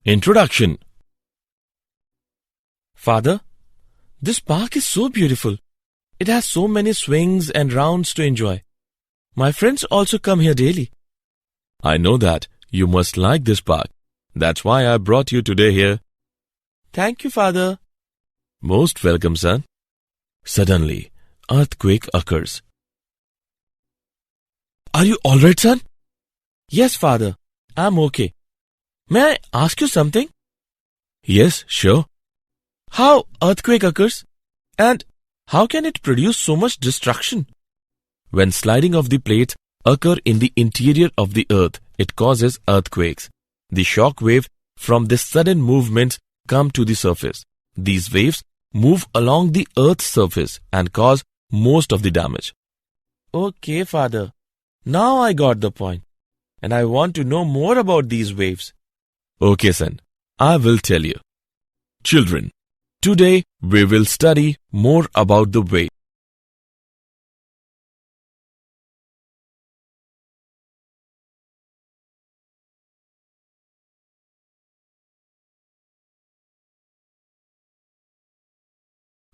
Introduction. Father, this park is so beautiful. It has so many swings and rounds to enjoy. My friends also come here daily. I know that. You must like this park. That's why I brought you today here. Thank you, Father. Most welcome, son. Suddenly, earthquake occurs. Are you all right, son? Yes, Father. I'm okay. May I ask you something? Yes, sure. How earthquake occurs? And how can it produce so much destruction? When sliding of the plates occur in the interior of the earth, it causes earthquakes. The shock wave from this sudden movements come to the surface. These waves move along the earth's surface and cause most of the damage. Okay, Father. Now I got the point. And I want to know more about these waves. Okay, son. I will tell you. Children, today we will study more about the wave.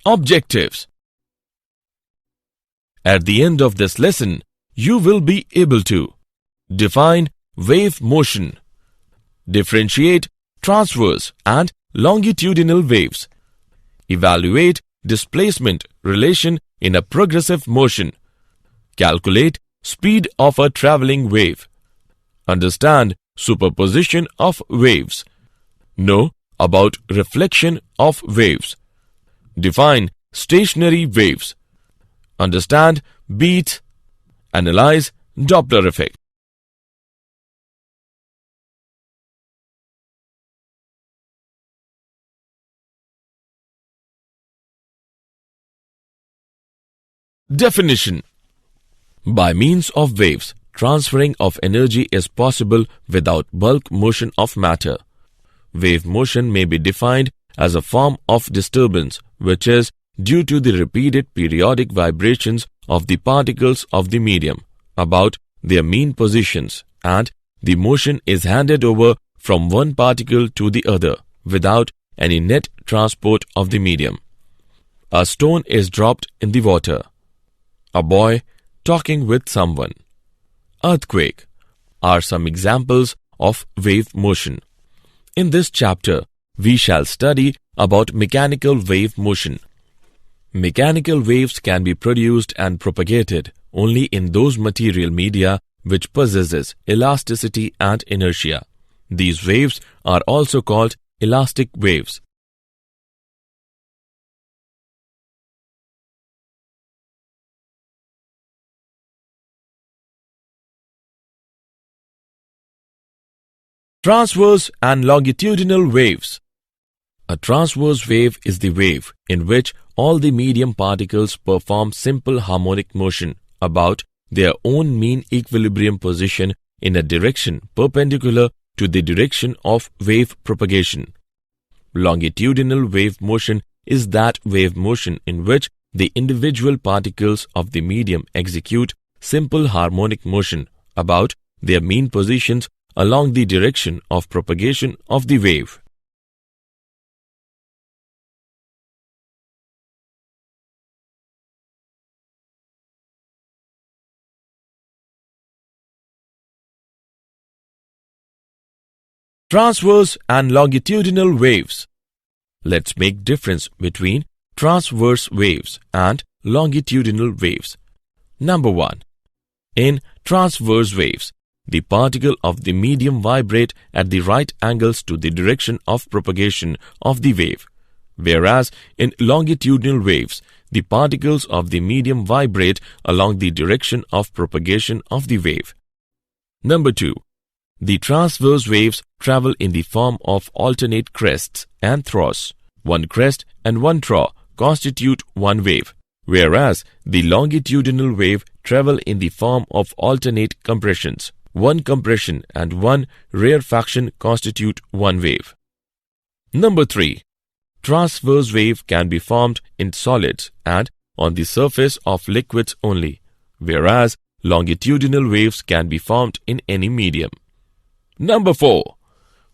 Objectives. At the end of this lesson, you will be able to define wave motion, differentiate transverse and longitudinal waves, evaluate displacement relation in a progressive motion, calculate speed of a traveling wave, understand superposition of waves, know about reflection of waves, define stationary waves, understand beats, analyze Doppler effect. Definition. By means of waves, transferring of energy is possible without bulk motion of matter. Wave motion may be defined as a form of disturbance which is due to the repeated periodic vibrations of the particles of the medium about their mean positions, and the motion is handed over from one particle to the other without any net transport of the medium. A stone is dropped in the water. A boy talking with someone. Earthquake are some examples of wave motion. In this chapter, we shall study about mechanical wave motion. Mechanical waves can be produced and propagated only in those material media which possesses elasticity and inertia. These waves are also called elastic waves. Transverse and longitudinal waves. A transverse wave is the wave in which all the medium particles perform simple harmonic motion about their own mean equilibrium position in a direction perpendicular to the direction of wave propagation. Longitudinal wave motion is that wave motion in which the individual particles of the medium execute simple harmonic motion about their mean positions along the direction of propagation of the wave. Transverse and longitudinal waves. Let's make difference between transverse waves and longitudinal waves. Number 1. In transverse waves, the particle of the medium vibrate at the right angles to the direction of propagation of the wave, whereas in longitudinal waves, the particles of the medium vibrate along the direction of propagation of the wave. Number 2. The transverse waves travel in the form of alternate crests and troughs. One crest and one trough constitute one wave, whereas the longitudinal wave travel in the form of alternate compressions. One compression and one rarefaction constitute one wave. Number 3. Transverse wave can be formed in solids and on the surface of liquids only, whereas longitudinal waves can be formed in any medium. Number 4.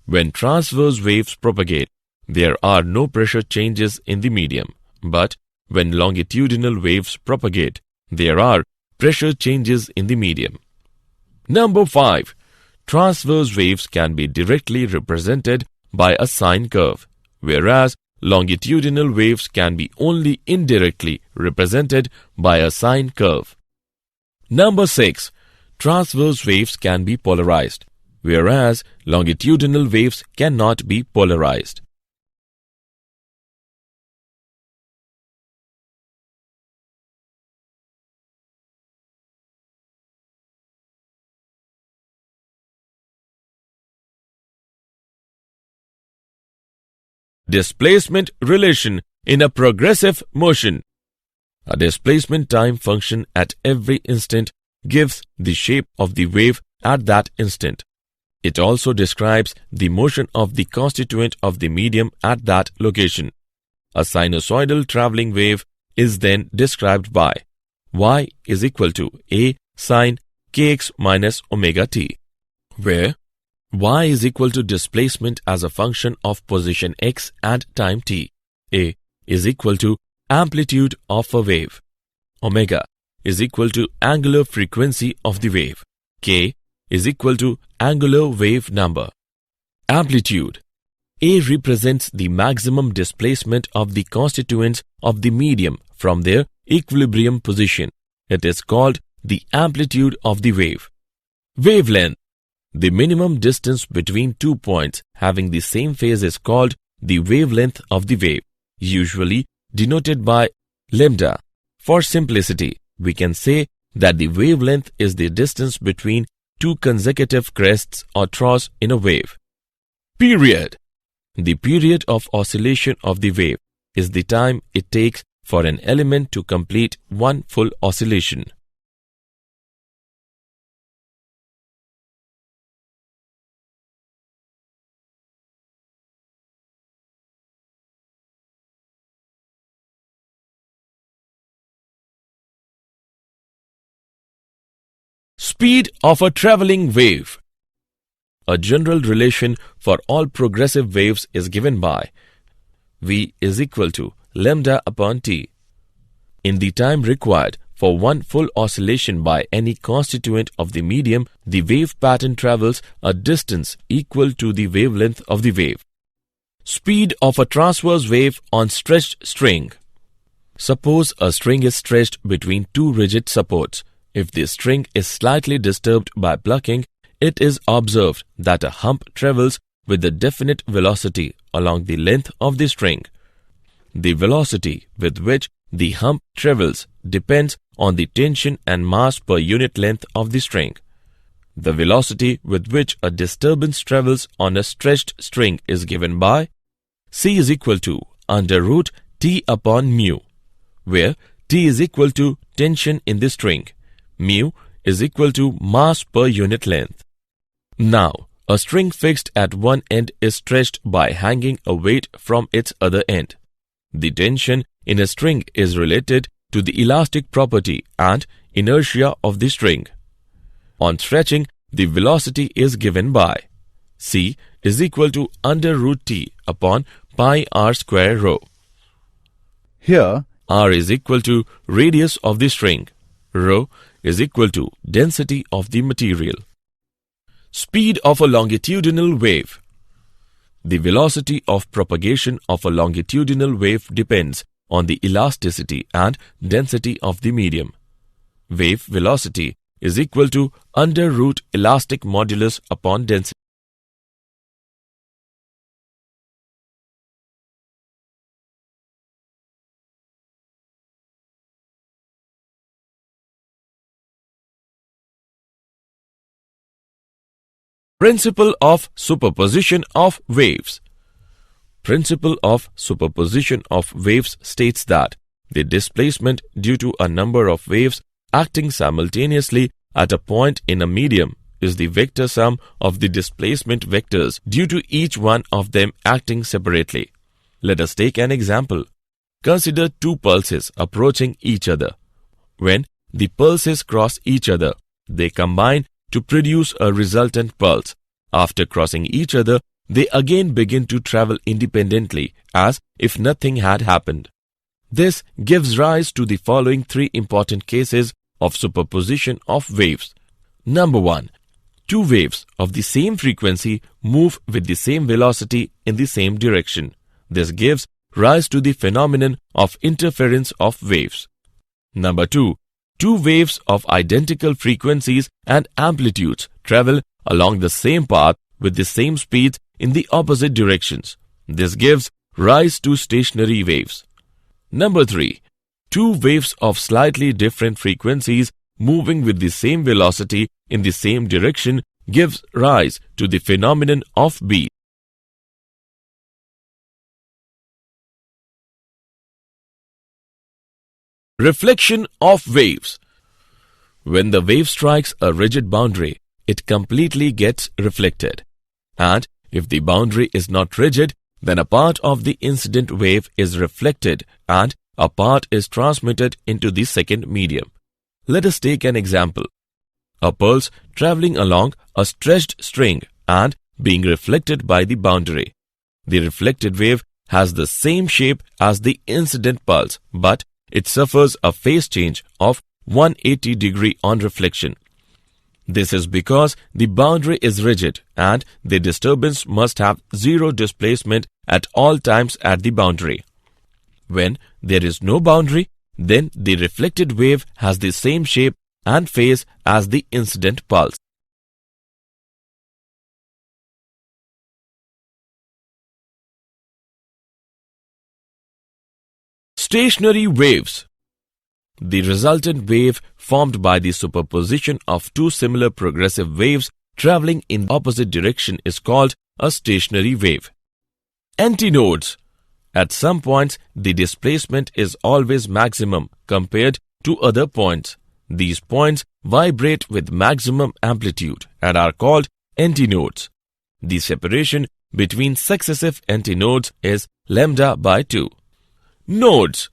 When transverse waves propagate, there are no pressure changes in the medium, but when longitudinal waves propagate, there are pressure changes in the medium. Number 5. Transverse waves can be directly represented by a sine curve, whereas longitudinal waves can be only indirectly represented by a sine curve. Number 6. Transverse waves can be polarized, whereas longitudinal waves cannot be polarized. Displacement relation in a progressive motion. A displacement time function at every instant gives the shape of the wave at that instant. It also describes the motion of the constituent of the medium at that location. A sinusoidal traveling wave is then described by y is equal to a sine kx minus omega t, where y is equal to displacement as a function of position x and time t. A is equal to amplitude of a wave. Omega is equal to angular frequency of the wave. K is equal to angular wave number. Amplitude. A represents the maximum displacement of the constituents of the medium from their equilibrium position. It is called the amplitude of the wave. Wavelength. The minimum distance between 2 points having the same phase is called the wavelength of the wave, usually denoted by lambda. For simplicity, we can say that the wavelength is the distance between two consecutive crests or troughs in a wave. Period. The period of oscillation of the wave is the time it takes for an element to complete one full oscillation. Speed of a traveling wave. A general relation for all progressive waves is given by v is equal to lambda upon t. In the time required for one full oscillation by any constituent of the medium, the wave pattern travels a distance equal to the wavelength of the wave. Speed of a transverse wave on stretched string. Suppose a string is stretched between two rigid supports. If the string is slightly disturbed by plucking, it is observed that a hump travels with a definite velocity along the length of the string. The velocity with which the hump travels depends on the tension and mass per unit length of the string. The velocity with which a disturbance travels on a stretched string is given by C is equal to under root T upon mu, where T is equal to tension in the string. Mu is equal to mass per unit length. Now, a string fixed at one end is stretched by hanging a weight from its other end. The tension in a string is related to the elastic property and inertia of the string. On stretching, the velocity is given by C is equal to under root T upon pi r square rho. Here, R is equal to radius of the string. Rho is equal to density of the material. Speed of a longitudinal wave. The velocity of propagation of a longitudinal wave depends on the elasticity and density of the medium. Wave velocity is equal to under root elastic modulus upon density. Principle of superposition of waves. Principle of superposition of waves states that the displacement due to a number of waves acting simultaneously at a point in a medium is the vector sum of the displacement vectors due to each one of them acting separately. Let us take an example. Consider two pulses approaching each other. When the pulses cross each other, they combine to produce a resultant pulse. After crossing each other, they again begin to travel independently as if nothing had happened. This gives rise to the following three important cases of superposition of waves. Number 1. Two waves of the same frequency move with the same velocity in the same direction. This gives rise to the phenomenon of interference of waves. Number 2. Two waves of identical frequencies and amplitudes travel along the same path with the same speeds in the opposite directions. This gives rise to stationary waves. Number 3. Two waves of slightly different frequencies moving with the same velocity in the same direction gives rise to the phenomenon of beat. Reflection of waves. When the wave strikes a rigid boundary, it completely gets reflected. And if the boundary is not rigid, then a part of the incident wave is reflected and a part is transmitted into the second medium. Let us take an example. A pulse traveling along a stretched string and being reflected by the boundary. The reflected wave has the same shape as the incident pulse, but it suffers a phase change of 180 degree on reflection. This is because the boundary is rigid and the disturbance must have zero displacement at all times at the boundary. When there is no boundary, then the reflected wave has the same shape and phase as the incident pulse. Stationary waves. The resultant wave formed by the superposition of two similar progressive waves traveling in the opposite direction is called a stationary wave. Antinodes. At some points, the displacement is always maximum compared to other points. These points vibrate with maximum amplitude and are called antinodes. The separation between successive antinodes is lambda by 2. Nodes.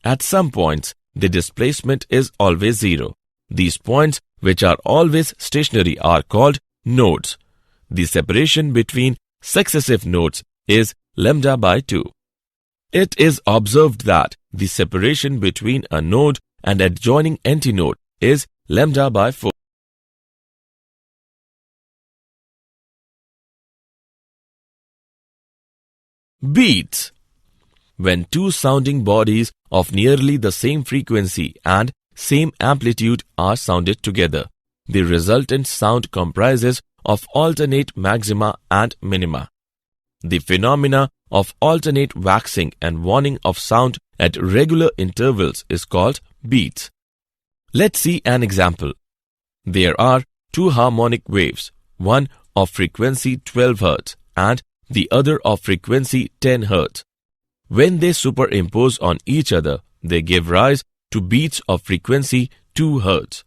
At some points, the displacement is always zero. These points, which are always stationary, are called nodes. The separation between successive nodes is lambda by 2. It is observed that the separation between a node and adjoining antinode is lambda by 4. Beats. When two sounding bodies of nearly the same frequency and same amplitude are sounded together, the resultant sound comprises of alternate maxima and minima. The phenomena of alternate waxing and waning of sound at regular intervals is called beats. Let's see an example. There are two harmonic waves, one of frequency 12 Hz and the other of frequency 10 Hz. When they superimpose on each other, they give rise to beats of frequency 2 Hz.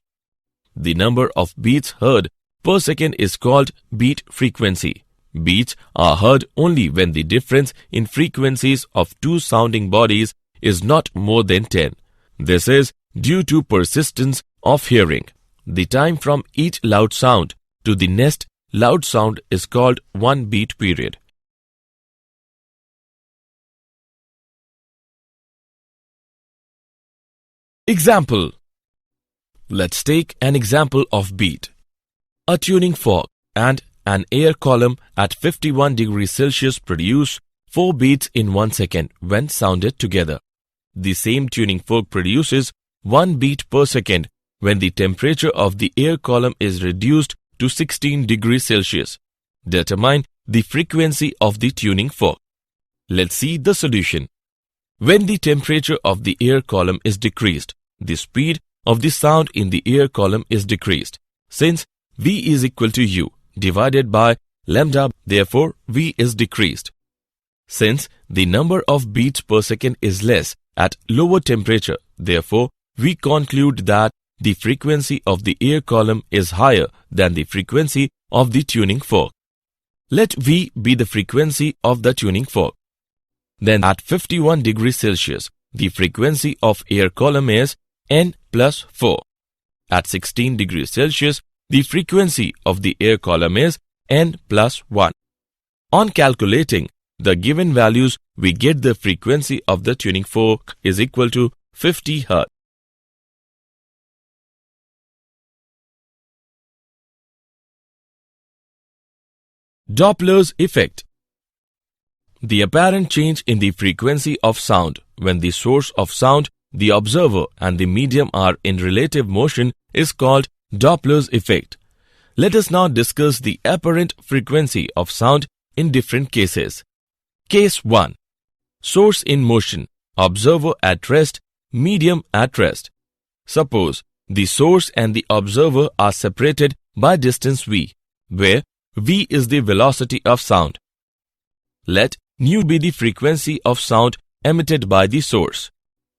The number of beats heard per second is called beat frequency. Beats are heard only when the difference in frequencies of two sounding bodies is not more than 10. This is due to persistence of hearing. The time from each loud sound to the next loud sound is called one beat period. Example. Let's take an example of beat. A tuning fork and an air column at 51 degrees Celsius produce 4 beats in 1 second when sounded together. The same tuning fork produces 1 beat per second when the temperature of the air column is reduced to 16 degrees Celsius. Determine the frequency of the tuning fork. Let's see the solution. When the temperature of the air column is decreased, the speed of the sound in the air column is decreased. Since V is equal to U divided by lambda, therefore V is decreased. Since the number of beats per second is less at lower temperature, therefore we conclude that the frequency of the air column is higher than the frequency of the tuning fork. Let V be the frequency of the tuning fork. Then at 51 degrees Celsius, the frequency of air column is N plus 4. At 16 degrees Celsius, the frequency of the air column is N plus 1. On calculating the given values, we get the frequency of the tuning fork is equal to 50 Hz. Doppler's effect. The apparent change in the frequency of sound when the source of sound, the observer, and the medium are in relative motion is called Doppler's effect. Let us now discuss the apparent frequency of sound in different cases. Case 1. Source in motion, observer at rest, medium at rest. Suppose the source and the observer are separated by distance v, where v is the velocity of sound. Let nu be the frequency of sound emitted by the source.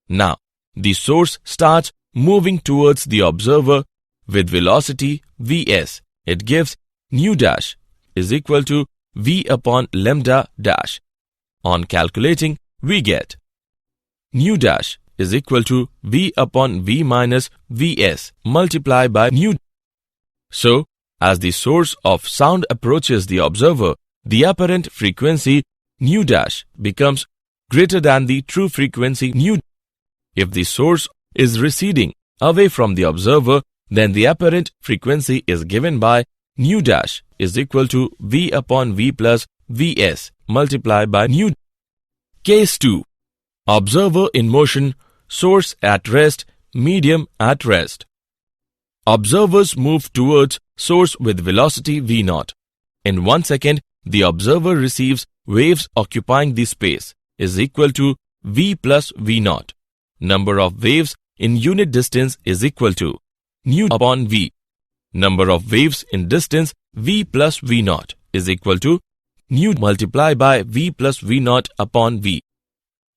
Now, the source starts moving towards the observer with velocity vs. It gives nu dash is equal to v upon lambda dash. On calculating, we get nu dash is equal to v upon v minus vs multiplied by nu. So, as the source of sound approaches the observer, the apparent frequency nu dash becomes greater than the true frequency nu. If the source is receding away from the observer, then the apparent frequency is given by nu dash is equal to v upon v plus vs multiplied by nu. Case 2. Observer in motion, source at rest, medium at rest. Observers move towards source with velocity v0. In 1 second, the observer receives waves occupying the space is equal to v plus v0. Number of waves in unit distance is equal to nu upon v. Number of waves in distance v plus v0 is equal to nu multiplied by v plus v0 upon v.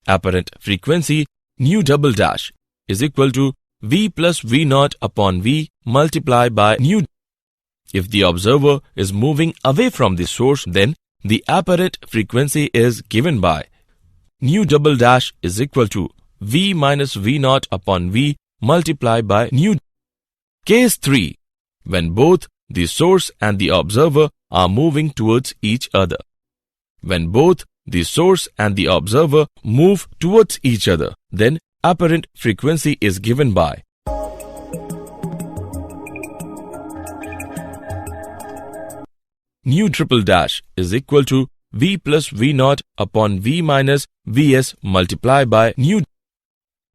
Apparent frequency nu double dash is equal to v plus v0 upon v multiplied by nu. If the observer is moving away from the source, then the apparent frequency is given by nu double dash is equal to v minus v0 upon v multiplied by nu. Case 3. When both the source and the observer are moving towards each other. When both the source and the observer move towards each other, then apparent frequency is given by nu triple dash is equal to v plus v0 upon v minus vs multiplied by nu.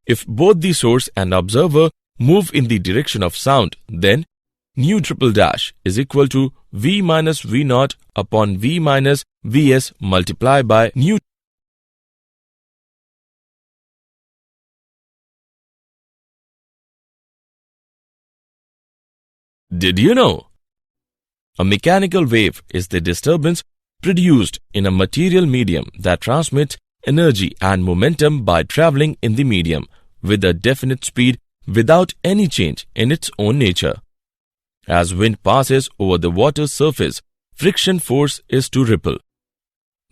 If both the source and observer move in the direction of sound, then nu triple dash is equal to v minus v0 upon v minus vs multiplied by nu. Did you know? A mechanical wave is the disturbance produced in a material medium that transmits energy and momentum by traveling in the medium with a definite speed without any change in its own nature. As wind passes over the water's surface, friction force is to ripple.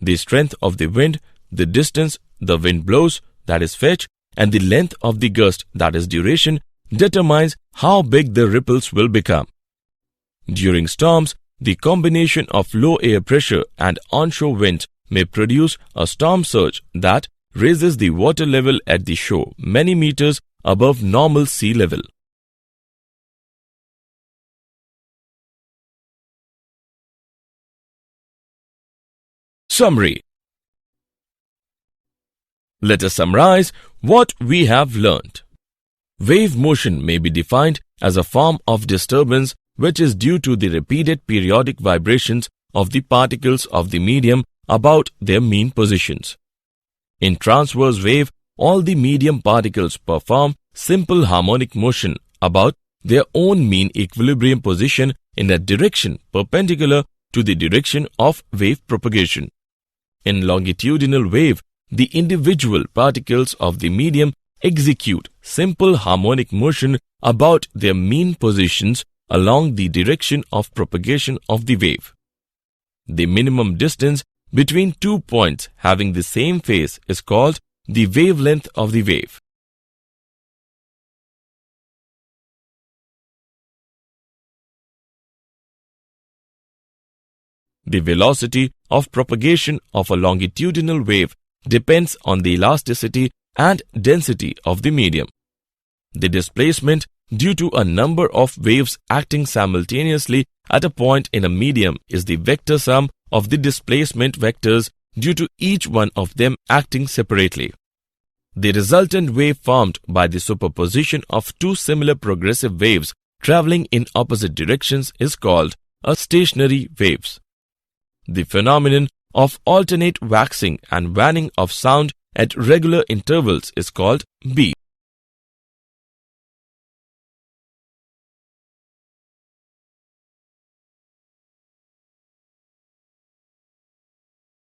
The strength of the wind, the distance the wind blows, that is fetch, and the length of the gust, that is duration, determines how big the ripples will become. During storms, the combination of low air pressure and onshore winds may produce a storm surge that raises the water level at the shore many meters above normal sea level. Summary. Let us summarize what we have learnt. Wave motion may be defined as a form of disturbance which is due to the repeated periodic vibrations of the particles of the medium about their mean positions. In transverse wave, all the medium particles perform simple harmonic motion about their own mean equilibrium position in a direction perpendicular to the direction of wave propagation. In longitudinal wave, the individual particles of the medium execute simple harmonic motion about their mean positions along the direction of propagation of the wave. The minimum distance between 2 points having the same phase is called the wavelength of the wave. The velocity of propagation of a longitudinal wave depends on the elasticity and density of the medium. The displacement due to a number of waves acting simultaneously at a point in a medium is the vector sum of the displacement vectors due to each one of them acting separately. The resultant wave formed by the superposition of two similar progressive waves traveling in opposite directions is called a stationary waves. The phenomenon of alternate waxing and waning of sound at regular intervals is called beat.